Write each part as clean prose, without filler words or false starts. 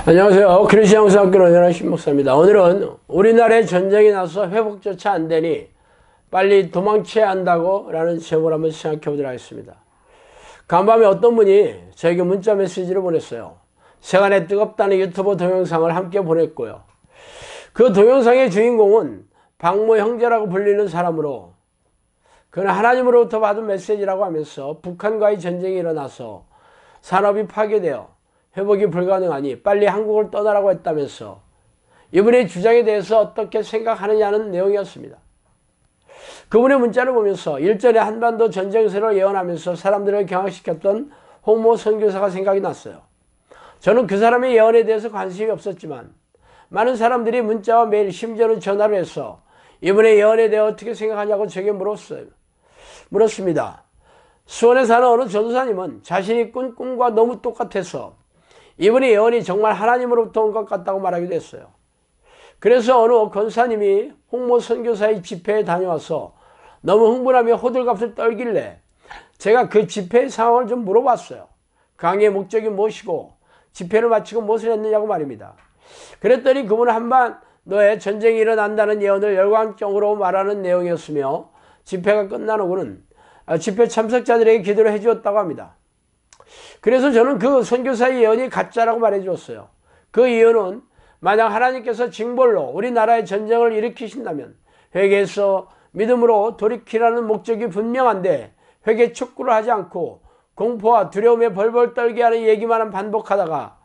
안녕하세요. 크리스천 영상학교 원현환 신목사입니다. 오늘은 우리나라에 전쟁이 나서 회복조차 안 되니 빨리 도망쳐야 한다고 라는 제목을 한번 생각해 보도록 하겠습니다. 간밤에 어떤 분이 저에게 문자 메시지를 보냈어요. 세간에 뜨겁다는 유튜브 동영상을 함께 보냈고요. 그 동영상의 주인공은 박모 형제라고 불리는 사람으로 그는 하나님으로부터 받은 메시지라고 하면서 북한과의 전쟁이 일어나서 산업이 파괴되어 회복이 불가능하니 빨리 한국을 떠나라고 했다면서 이분의 주장에 대해서 어떻게 생각하느냐는 내용이었습니다. 그분의 문자를 보면서 일전에 한반도 전쟁세를 예언하면서 사람들을 경악시켰던 홍모 선교사가 생각이 났어요. 저는 그 사람의 예언에 대해서 관심이 없었지만 많은 사람들이 문자와 메일 심지어는 전화를 해서 이분의 예언에 대해 어떻게 생각하냐고 제게 물었습니다. 수원에 사는 어느 전도사님은 자신이 꾼 꿈과 너무 똑같아서 이분의 예언이 정말 하나님으로부터 온 것 같다고 말하기도 했어요. 그래서 어느 권사님이 홍모 선교사의 집회에 다녀와서 너무 흥분하며 호들갑을 떨길래 제가 그 집회의 상황을 좀 물어봤어요. 강의의 목적이 무엇이고 집회를 마치고 무엇을 했느냐고 말입니다. 그랬더니 그분은 한반도에 전쟁이 일어난다는 예언을 열광적으로 말하는 내용이었으며 집회가 끝난 후는 집회 참석자들에게 기도를 해주었다고 합니다. 그래서 저는 그 선교사의 예언이 가짜라고 말해 주었어요. 그 예언은 만약 하나님께서 징벌로 우리나라에 전쟁을 일으키신다면 회개해서 믿음으로 돌이키라는 목적이 분명한데 회개 촉구를 하지 않고 공포와 두려움에 벌벌 떨게 하는 얘기만 반복하다가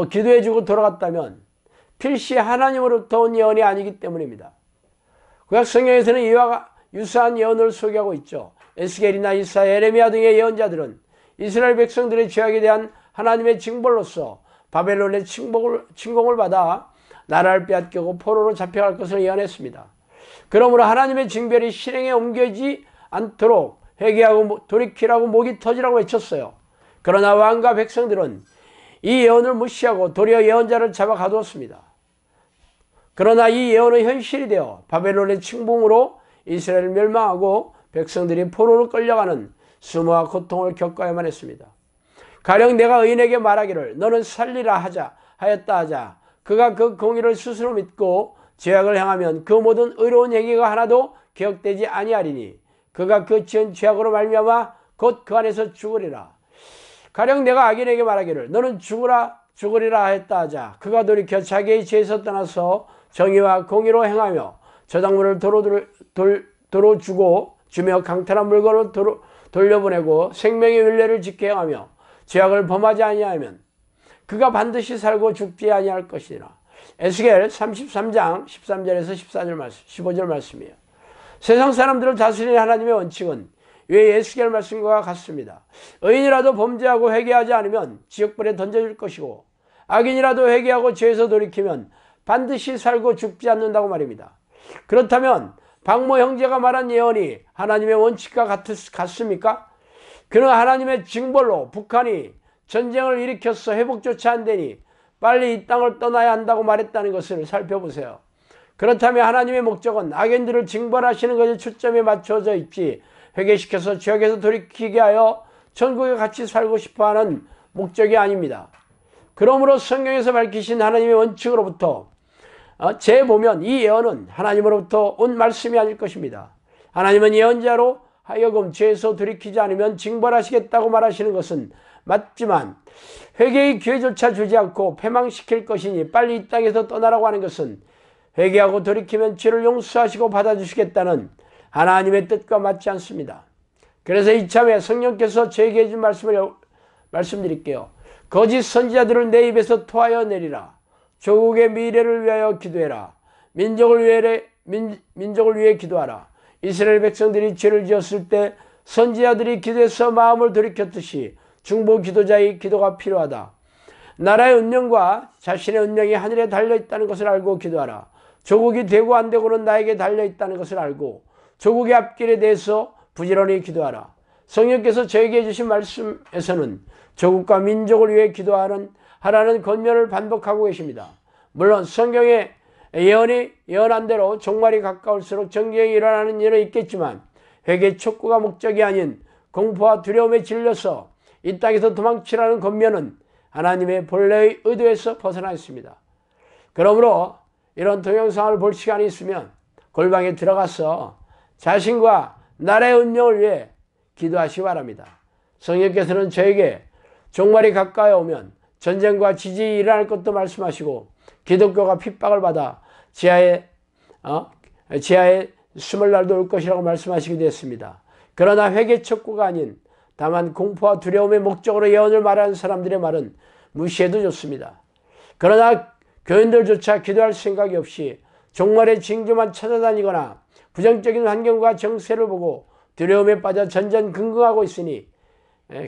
기도해주고 돌아갔다면 필시 하나님으로부터 온 예언이 아니기 때문입니다. 구약 성경에서는 이와 유사한 예언을 소개하고 있죠. 에스겔이나 이사야, 예레미야 등의 예언자들은 이스라엘 백성들의 죄악에 대한 하나님의 징벌로서 바벨론의 침공을 받아 나라를 빼앗기고 포로로 잡혀갈 것을 예언했습니다. 그러므로 하나님의 징벌이 실행에 옮겨지지 않도록 회개하고 돌이키라고 목이 터지라고 외쳤어요. 그러나 왕과 백성들은 이 예언을 무시하고 도리어 예언자를 잡아 가두었습니다. 그러나 이 예언은 현실이 되어 바벨론의 침공으로 이스라엘을 멸망하고 백성들이 포로로 끌려가는 수모와 고통을 겪어야만 했습니다. 가령 내가 의인에게 말하기를 너는 살리라 하였다 하자 그가 그 공의를 스스로 믿고 죄악을 행하면 그 모든 의로운 행위가 하나도 기억되지 아니하리니 그가 그 지은 죄악으로 말미암아 곧 그 안에서 죽으리라. 가령 내가 악인에게 말하기를 너는 죽으리라 하였다 하자 그가 돌이켜 자기의 죄에서 떠나서 정의와 공의로 행하며 저작물을 도로 주며 강탈한 물건을 돌려보내고 생명의 윤례를 지켜 행하며 죄악을 범하지 아니하면 그가 반드시 살고 죽지 아니할 것이니라. 에스겔 33장 13절에서 15절 말씀이에요. 세상 사람들을 다스리는 하나님의 원칙은 왜 에스겔 말씀과 같습니다. 의인이라도 범죄하고 회개하지 않으면 지옥불에 던져질 것이고 악인이라도 회개하고 죄에서 돌이키면 반드시 살고 죽지 않는다고 말입니다. 그렇다면 박모 형제가 말한 예언이 하나님의 원칙과 같습니까? 그는 하나님의 징벌로 북한이 전쟁을 일으켜서 회복조차 안 되니 빨리 이 땅을 떠나야 한다고 말했다는 것을 살펴보세요. 그렇다면 하나님의 목적은 악인들을 징벌하시는 것에 초점이 맞춰져 있지 회개시켜서 죄악에서 돌이키게 하여 천국에 같이 살고 싶어하는 목적이 아닙니다. 그러므로 성경에서 밝히신 하나님의 원칙으로부터 보면 이 예언은 하나님으로부터 온 말씀이 아닐 것입니다. 하나님은 예언자로 하여금 죄에서 돌이키지 않으면 징벌하시겠다고 말하시는 것은 맞지만 회개의 기회조차 주지 않고 패망시킬 것이니 빨리 이 땅에서 떠나라고 하는 것은 회개하고 돌이키면 죄를 용서하시고 받아주시겠다는 하나님의 뜻과 맞지 않습니다. 그래서 이참에 성령께서 저에게 해준 말씀을 말씀드릴게요. 거짓 선지자들을 내 입에서 토하여 내리라. 조국의 미래를 위하여 기도해라. 민족을 위해 기도하라. 이스라엘 백성들이 죄를 지었을 때 선지자들이 기도해서 마음을 돌이켰듯이 중보 기도자의 기도가 필요하다. 나라의 운명과 자신의 운명이 하늘에 달려있다는 것을 알고 기도하라. 조국이 되고 안 되고는 나에게 달려있다는 것을 알고 조국의 앞길에 대해서 부지런히 기도하라. 성령께서 저에게 해주신 말씀에서는 조국과 민족을 위해 하라는 권면을 반복하고 계십니다. 물론 성경의 예언한 대로 종말이 가까울수록 전쟁이 일어나는 일은 있겠지만 회개 촉구가 목적이 아닌 공포와 두려움에 질려서 이 땅에서 도망치라는 권면은 하나님의 본래의 의도에서 벗어나 있습니다. 그러므로 이런 동영상을 볼 시간이 있으면 골방에 들어가서 자신과 나라의 운명을 위해 기도하시기 바랍니다. 성령께서는 저에게 종말이 가까이 오면 전쟁과 지진이 일어날 것도 말씀하시고 기독교가 핍박을 받아 지하에 숨을 날도 올 것이라고 말씀하시기도 했습니다. 그러나 회개 촉구가 아닌 다만 공포와 두려움의 목적으로 예언을 말하는 사람들의 말은 무시해도 좋습니다. 그러나 교인들조차 기도할 생각이 없이 종말의 징조만 찾아다니거나 부정적인 환경과 정세를 보고 두려움에 빠져 전전긍긍하고 있으니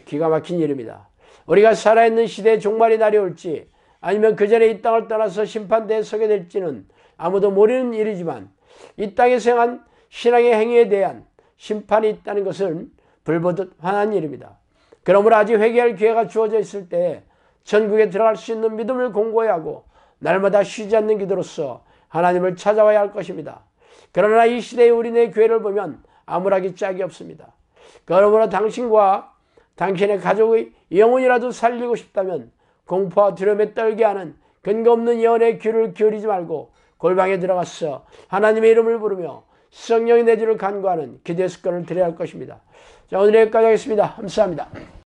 기가 막힌 일입니다. 우리가 살아있는 시대에 종말이 날이 올지 아니면 그 전에 이 땅을 떠나서 심판대에 서게 될지는 아무도 모르는 일이지만 이 땅에서 행한 신앙의 행위에 대한 심판이 있다는 것은 불보듯 환한 일입니다. 그러므로 아직 회개할 기회가 주어져 있을 때 천국에 들어갈 수 있는 믿음을 공고해야 하고 날마다 쉬지 않는 기도로서 하나님을 찾아와야 할 것입니다. 그러나 이 시대의 우리네 교회를 보면 암울하기 짝이 없습니다. 그러므로 당신과 당신의 가족의 영혼이라도 살리고 싶다면 공포와 두려움에 떨게 하는 근거 없는 예언에 귀를 기울이지 말고 골방에 들어가서 하나님의 이름을 부르며 성령의 내주를 간구하는 기도의 습관을 들여야 할 것입니다. 자, 오늘 여기까지 하겠습니다. 감사합니다.